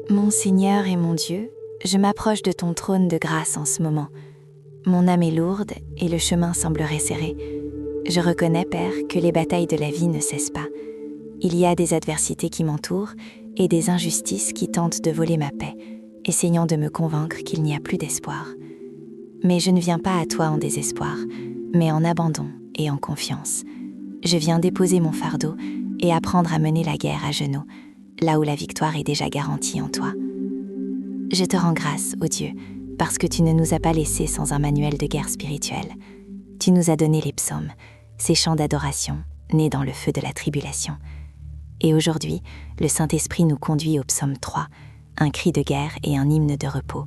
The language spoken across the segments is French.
Mon Seigneur et mon Dieu, je m'approche de ton trône de grâce en ce moment. Mon âme est lourde et le chemin semblerait serré. Je reconnais, Père, que les batailles de la vie ne cessent pas. Il y a des adversités qui m'entourent et des injustices qui tentent de voler ma paix, essayant de me convaincre qu'il n'y a plus d'espoir. Mais je ne viens pas à toi en désespoir, mais en abandon et en confiance. Je viens déposer mon fardeau et apprendre à mener la guerre à genoux, là où la victoire est déjà garantie en toi. Je te rends grâce, ô Dieu, parce que tu ne nous as pas laissés sans un manuel de guerre spirituelle. Tu nous as donné les psaumes, ces chants d'adoration, nés dans le feu de la tribulation. Et aujourd'hui, le Saint-Esprit nous conduit au psaume 3, un cri de guerre et un hymne de repos,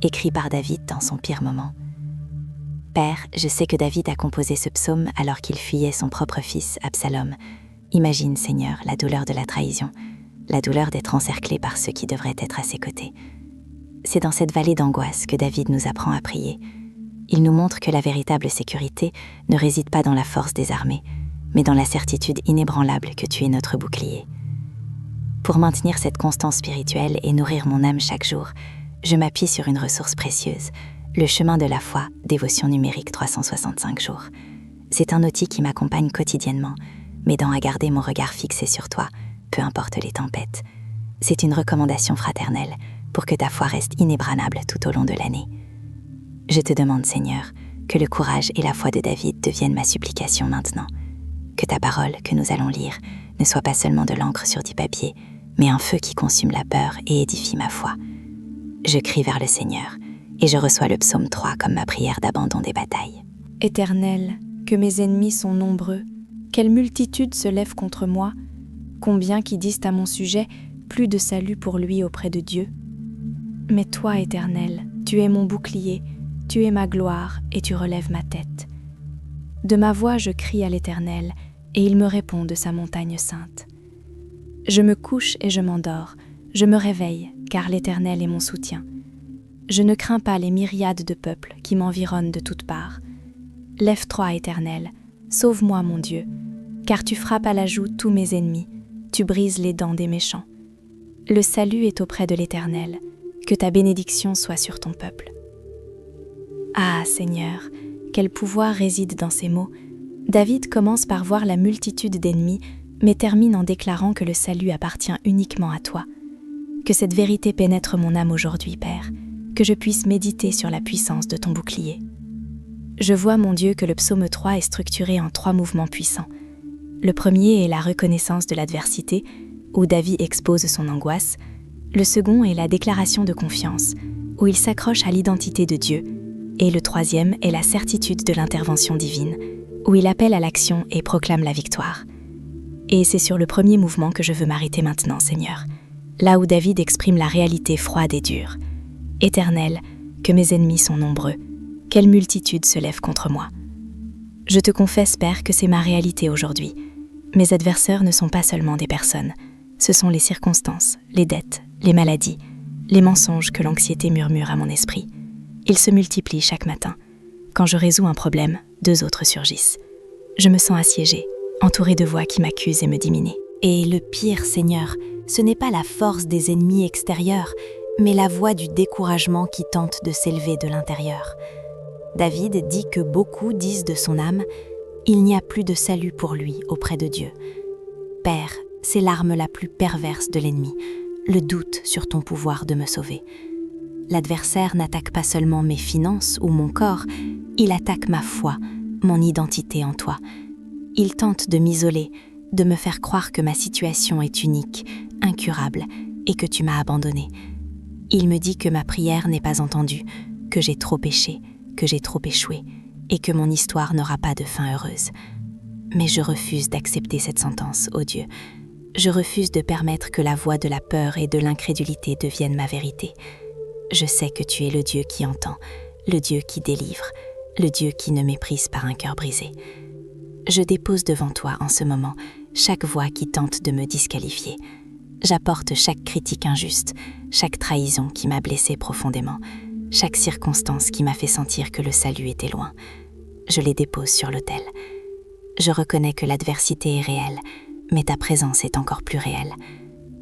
écrit par David dans son pire moment. Père, je sais que David a composé ce psaume alors qu'il fuyait son propre fils, Absalom. Imagine, Seigneur, la douleur de la trahison, la douleur d'être encerclé par ceux qui devraient être à ses côtés. C'est dans cette vallée d'angoisse que David nous apprend à prier. Il nous montre que la véritable sécurité ne réside pas dans la force des armées, mais dans la certitude inébranlable que tu es notre bouclier. Pour maintenir cette constance spirituelle et nourrir mon âme chaque jour, je m'appuie sur une ressource précieuse, le chemin de la foi, dévotion numérique 365 jours. C'est un outil qui m'accompagne quotidiennement, m'aidant à garder mon regard fixé sur toi, peu importe les tempêtes. C'est une recommandation fraternelle pour que ta foi reste inébranlable tout au long de l'année. Je te demande, Seigneur, que le courage et la foi de David deviennent ma supplication maintenant. Que ta parole que nous allons lire ne soit pas seulement de l'encre sur du papier, mais un feu qui consume la peur et édifie ma foi. Je crie vers le Seigneur et je reçois le psaume 3 comme ma prière d'abandon des batailles. Éternel, que mes ennemis sont nombreux, quelle multitude se lève contre moi, combien qui disent à mon sujet, plus de salut pour lui auprès de Dieu. Mais toi, Éternel, tu es mon bouclier, tu es ma gloire et tu relèves ma tête. De ma voix je crie à l'Éternel, et il me répond de sa montagne sainte. Je me couche et je m'endors, je me réveille, car l'Éternel est mon soutien. Je ne crains pas les myriades de peuples qui m'environnent de toutes parts. Lève-toi, Éternel, sauve-moi, mon Dieu, car tu frappes à la joue tous mes ennemis, tu brises les dents des méchants. Le salut est auprès de l'Éternel, que ta bénédiction soit sur ton peuple. Ah, Seigneur, quel pouvoir réside dans ces mots. David commence par voir la multitude d'ennemis, mais termine en déclarant que le salut appartient uniquement à toi. Que cette vérité pénètre mon âme aujourd'hui, Père, que je puisse méditer sur la puissance de ton bouclier. Je vois, mon Dieu, que le psaume 3 est structuré en 3 mouvements puissants. Le premier est la reconnaissance de l'adversité, où David expose son angoisse. Le second est la déclaration de confiance, où il s'accroche à l'identité de Dieu. Et le troisième est la certitude de l'intervention divine, où il appelle à l'action et proclame la victoire. Et c'est sur le premier mouvement que je veux m'arrêter maintenant, Seigneur, là où David exprime la réalité froide et dure. Éternel, que mes ennemis sont nombreux, quelle multitude se lève contre moi. Je te confesse, Père, que c'est ma réalité aujourd'hui. Mes adversaires ne sont pas seulement des personnes, ce sont les circonstances, les dettes, les maladies, les mensonges que l'anxiété murmure à mon esprit. Ils se multiplient chaque matin. Quand je résous un problème, 2 autres surgissent. Je me sens assiégée, entourée de voix qui m'accusent et me diminuent. Et le pire, Seigneur, ce n'est pas la force des ennemis extérieurs, mais la voix du découragement qui tente de s'élever de l'intérieur. David dit que beaucoup disent de son âme « Il n'y a plus de salut pour lui auprès de Dieu ». Père, c'est l'arme la plus perverse de l'ennemi, le doute sur ton pouvoir de me sauver. L'adversaire n'attaque pas seulement mes finances ou mon corps, il attaque ma foi, mon identité en toi. Il tente de m'isoler, de me faire croire que ma situation est unique, incurable, et que tu m'as abandonné. Il me dit que ma prière n'est pas entendue, que j'ai trop péché, que j'ai trop échoué, et que mon histoire n'aura pas de fin heureuse. Mais je refuse d'accepter cette sentence, ô Dieu. Je refuse de permettre que la voix de la peur et de l'incrédulité devienne ma vérité. Je sais que tu es le Dieu qui entend, le Dieu qui délivre, le Dieu qui ne méprise pas un cœur brisé. Je dépose devant toi en ce moment chaque voix qui tente de me disqualifier. J'apporte chaque critique injuste, chaque trahison qui m'a blessée profondément, chaque circonstance qui m'a fait sentir que le salut était loin. Je les dépose sur l'autel. Je reconnais que l'adversité est réelle, mais ta présence est encore plus réelle.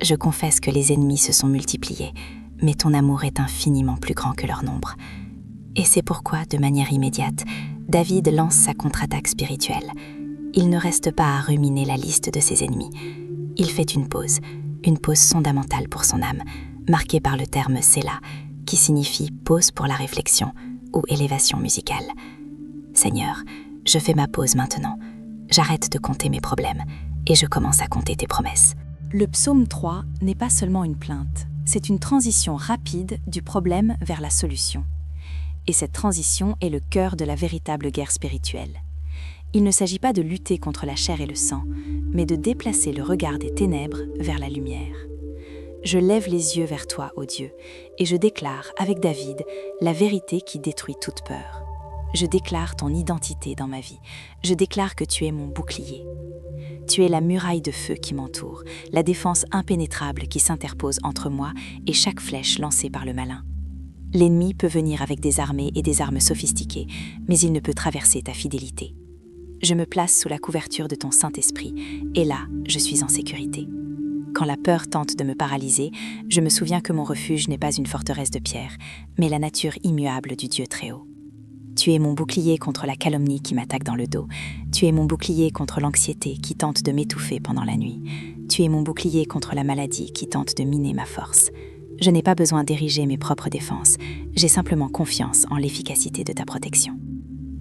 Je confesse que les ennemis se sont multipliés, mais ton amour est infiniment plus grand que leur nombre. Et c'est pourquoi, de manière immédiate, David lance sa contre-attaque spirituelle. Il ne reste pas à ruminer la liste de ses ennemis. Il fait une pause fondamentale pour son âme, marquée par le terme Sélah, qui signifie pause pour la réflexion ou élévation musicale. Seigneur, je fais ma pause maintenant. J'arrête de compter mes problèmes et je commence à compter tes promesses. Le psaume 3 n'est pas seulement une plainte, c'est une transition rapide du problème vers la solution. Et cette transition est le cœur de la véritable guerre spirituelle. Il ne s'agit pas de lutter contre la chair et le sang, mais de déplacer le regard des ténèbres vers la lumière. Je lève les yeux vers toi, ô Dieu, et je déclare, avec David, la vérité qui détruit toute peur. Je déclare ton identité dans ma vie. Je déclare que tu es mon bouclier. Tu es la muraille de feu qui m'entoure, la défense impénétrable qui s'interpose entre moi et chaque flèche lancée par le malin. L'ennemi peut venir avec des armées et des armes sophistiquées, mais il ne peut traverser ta fidélité. Je me place sous la couverture de ton Saint-Esprit, et là, je suis en sécurité. Quand la peur tente de me paralyser, je me souviens que mon refuge n'est pas une forteresse de pierre, mais la nature immuable du Dieu Très-Haut. Tu es mon bouclier contre la calomnie qui m'attaque dans le dos. Tu es mon bouclier contre l'anxiété qui tente de m'étouffer pendant la nuit. Tu es mon bouclier contre la maladie qui tente de miner ma force. Je n'ai pas besoin d'ériger mes propres défenses. J'ai simplement confiance en l'efficacité de ta protection.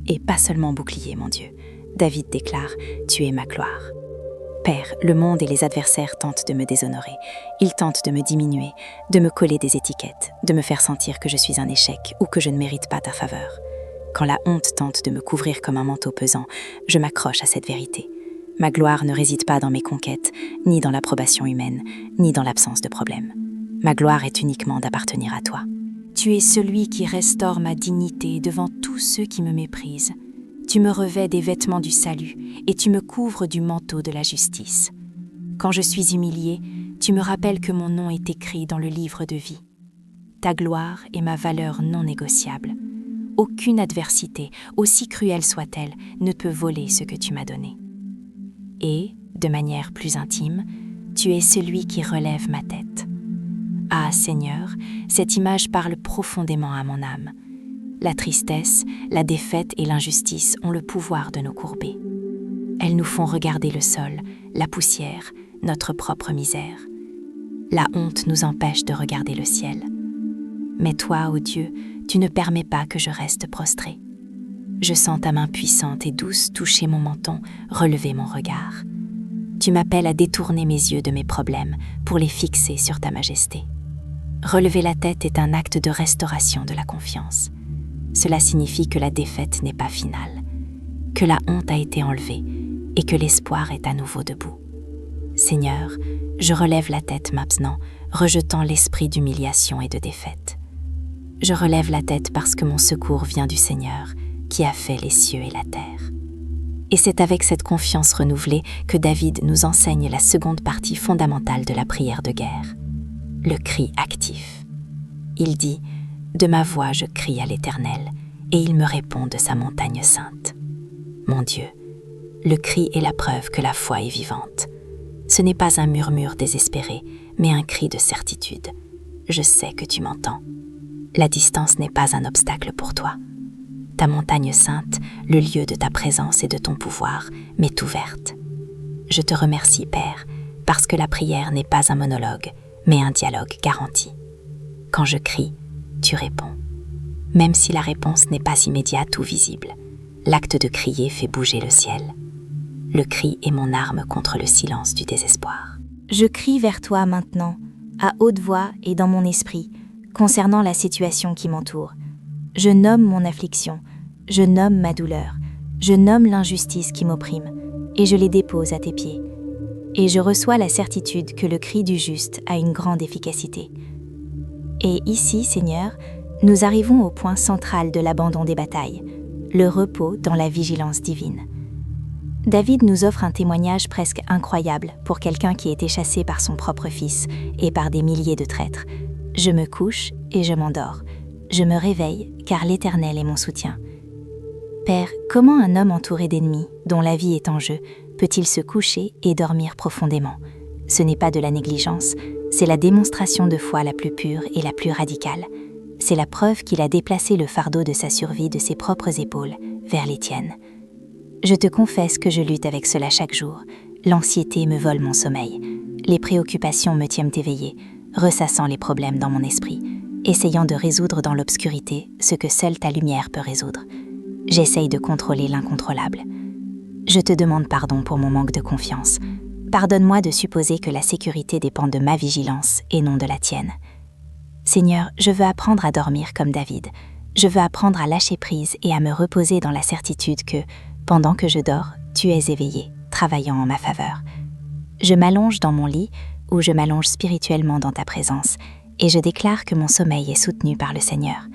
Et pas seulement bouclier, mon Dieu. David déclare « Tu es ma gloire ». Père, le monde et les adversaires tentent de me déshonorer. Ils tentent de me diminuer, de me coller des étiquettes, de me faire sentir que je suis un échec ou que je ne mérite pas ta faveur. Quand la honte tente de me couvrir comme un manteau pesant, je m'accroche à cette vérité. Ma gloire ne réside pas dans mes conquêtes, ni dans l'approbation humaine, ni dans l'absence de problème. Ma gloire est uniquement d'appartenir à toi. Tu es celui qui restaure ma dignité devant tous ceux qui me méprisent. Tu me revêts des vêtements du salut et tu me couvres du manteau de la justice. Quand je suis humilié, tu me rappelles que mon nom est écrit dans le livre de vie. Ta gloire est ma valeur non négociable. Aucune adversité, aussi cruelle soit-elle, ne peut voler ce que tu m'as donné. Et, de manière plus intime, tu es celui qui relève ma tête. Ah Seigneur, cette image parle profondément à mon âme. La tristesse, la défaite et l'injustice ont le pouvoir de nous courber. Elles nous font regarder le sol, la poussière, notre propre misère. La honte nous empêche de regarder le ciel. Mais toi, ô Dieu, tu ne permets pas que je reste prostré. Je sens ta main puissante et douce toucher mon menton, relever mon regard. Tu m'appelles à détourner mes yeux de mes problèmes pour les fixer sur ta majesté. Relever la tête est un acte de restauration de la confiance. Cela signifie que la défaite n'est pas finale, que la honte a été enlevée et que l'espoir est à nouveau debout. Seigneur, je relève la tête maintenant, rejetant l'esprit d'humiliation et de défaite. Je relève la tête parce que mon secours vient du Seigneur, qui a fait les cieux et la terre. Et c'est avec cette confiance renouvelée que David nous enseigne la seconde partie fondamentale de la prière de guerre, le cri actif. Il dit « De ma voix je crie à l'Éternel, et il me répond de sa montagne sainte. » Mon Dieu, le cri est la preuve que la foi est vivante. Ce n'est pas un murmure désespéré, mais un cri de certitude. Je sais que tu m'entends. La distance n'est pas un obstacle pour toi. Ta montagne sainte, le lieu de ta présence et de ton pouvoir, m'est ouverte. Je te remercie, Père, parce que la prière n'est pas un monologue, mais un dialogue garanti. Quand je crie, tu réponds. Même si la réponse n'est pas immédiate ou visible, l'acte de crier fait bouger le ciel. Le cri est mon arme contre le silence du désespoir. Je crie vers toi maintenant, à haute voix et dans mon esprit, concernant la situation qui m'entoure. Je nomme mon affliction, je nomme ma douleur, je nomme l'injustice qui m'opprime, et je les dépose à tes pieds. Et je reçois la certitude que le cri du juste a une grande efficacité. Et ici, Seigneur, nous arrivons au point central de l'abandon des batailles, le repos dans la vigilance divine. David nous offre un témoignage presque incroyable pour quelqu'un qui était chassé par son propre fils et par des milliers de traîtres. Je me couche et je m'endors. Je me réveille car l'Éternel est mon soutien. Père, comment un homme entouré d'ennemis, dont la vie est en jeu, peut-il se coucher et dormir profondément? Ce n'est pas de la négligence, c'est la démonstration de foi la plus pure et la plus radicale. C'est la preuve qu'il a déplacé le fardeau de sa survie de ses propres épaules vers les tiennes. Je te confesse que je lutte avec cela chaque jour. L'anxiété me vole mon sommeil. Les préoccupations me tiennent éveillée, ressassant les problèmes dans mon esprit, essayant de résoudre dans l'obscurité ce que seule ta lumière peut résoudre. J'essaye de contrôler l'incontrôlable. Je te demande pardon pour mon manque de confiance. Pardonne-moi de supposer que la sécurité dépend de ma vigilance et non de la tienne. Seigneur, je veux apprendre à dormir comme David. Je veux apprendre à lâcher prise et à me reposer dans la certitude que, pendant que je dors, tu es éveillé, travaillant en ma faveur. Je m'allonge dans mon lit ou je m'allonge spirituellement dans ta présence et je déclare que mon sommeil est soutenu par le Seigneur.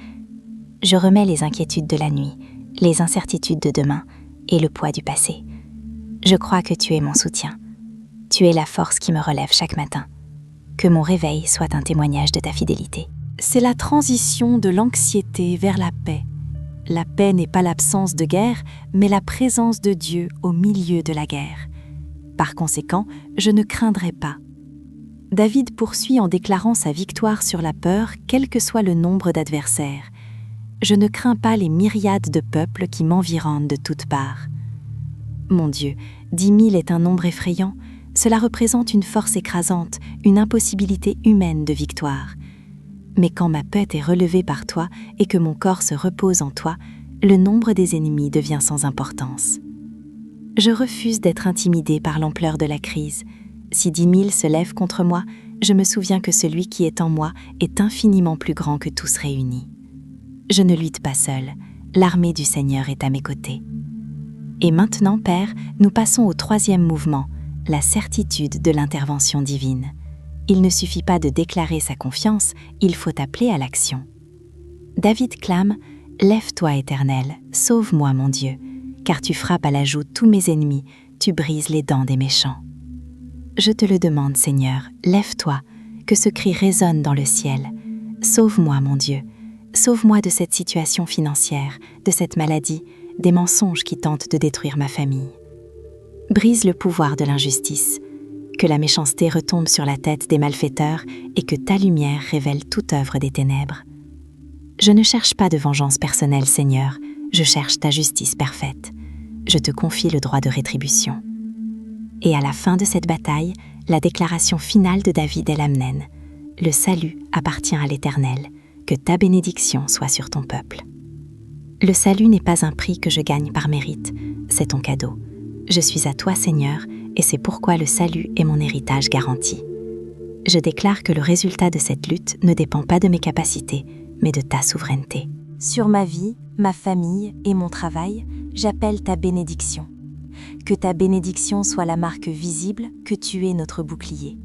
Je remets les inquiétudes de la nuit, les incertitudes de demain et le poids du passé. Je crois que tu es mon soutien. Tu es la force qui me relève chaque matin. Que mon réveil soit un témoignage de ta fidélité. C'est la transition de l'anxiété vers la paix. La paix n'est pas l'absence de guerre, mais la présence de Dieu au milieu de la guerre. Par conséquent, je ne craindrai pas. David poursuit en déclarant sa victoire sur la peur, quel que soit le nombre d'adversaires. Je ne crains pas les myriades de peuples qui m'environnent de toutes parts. Mon Dieu, 10 000 est un nombre effrayant. Cela représente une force écrasante, une impossibilité humaine de victoire. Mais quand ma tête est relevée par toi et que mon corps se repose en toi, le nombre des ennemis devient sans importance. Je refuse d'être intimidée par l'ampleur de la crise. Si 10 000 se lèvent contre moi, je me souviens que celui qui est en moi est infiniment plus grand que tous réunis. Je ne lutte pas seule, l'armée du Seigneur est à mes côtés. Et maintenant, Père, nous passons au 3e mouvement, la certitude de l'intervention divine. Il ne suffit pas de déclarer sa confiance, il faut appeler à l'action. David clame « Lève-toi, Éternel, sauve-moi, mon Dieu, car tu frappes à la joue tous mes ennemis, tu brises les dents des méchants. » Je te le demande, Seigneur, lève-toi, que ce cri résonne dans le ciel. Sauve-moi, mon Dieu, sauve-moi de cette situation financière, de cette maladie, des mensonges qui tentent de détruire ma famille. Brise le pouvoir de l'injustice, que la méchanceté retombe sur la tête des malfaiteurs et que ta lumière révèle toute œuvre des ténèbres. Je ne cherche pas de vengeance personnelle, Seigneur, je cherche ta justice parfaite. Je te confie le droit de rétribution. Et à la fin de cette bataille, la déclaration finale de David est l'Amen. Le salut appartient à l'Éternel, que ta bénédiction soit sur ton peuple. Le salut n'est pas un prix que je gagne par mérite, c'est ton cadeau. Je suis à toi, Seigneur, et c'est pourquoi le salut est mon héritage garanti. Je déclare que le résultat de cette lutte ne dépend pas de mes capacités, mais de ta souveraineté. Sur ma vie, ma famille et mon travail, j'appelle ta bénédiction. Que ta bénédiction soit la marque visible que tu es notre bouclier.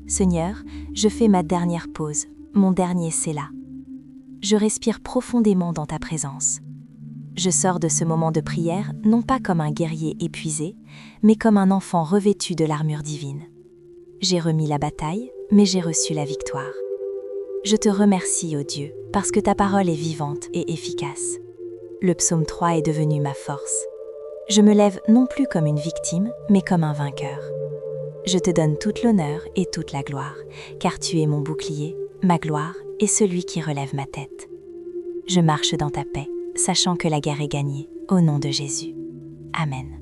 Seigneur, je fais ma dernière pause, mon dernier séla. Je respire profondément dans ta présence. Je sors de ce moment de prière non pas comme un guerrier épuisé, mais comme un enfant revêtu de l'armure divine. J'ai remis la bataille, mais j'ai reçu la victoire. Je te remercie, ô Dieu, parce que ta parole est vivante et efficace. Le psaume 3 est devenu ma force. Je me lève non plus comme une victime, mais comme un vainqueur. Je te donne toute l'honneur et toute la gloire, car tu es mon bouclier, ma gloire et celui qui relève ma tête. Je marche dans ta paix, sachant que la guerre est gagnée, au nom de Jésus. Amen.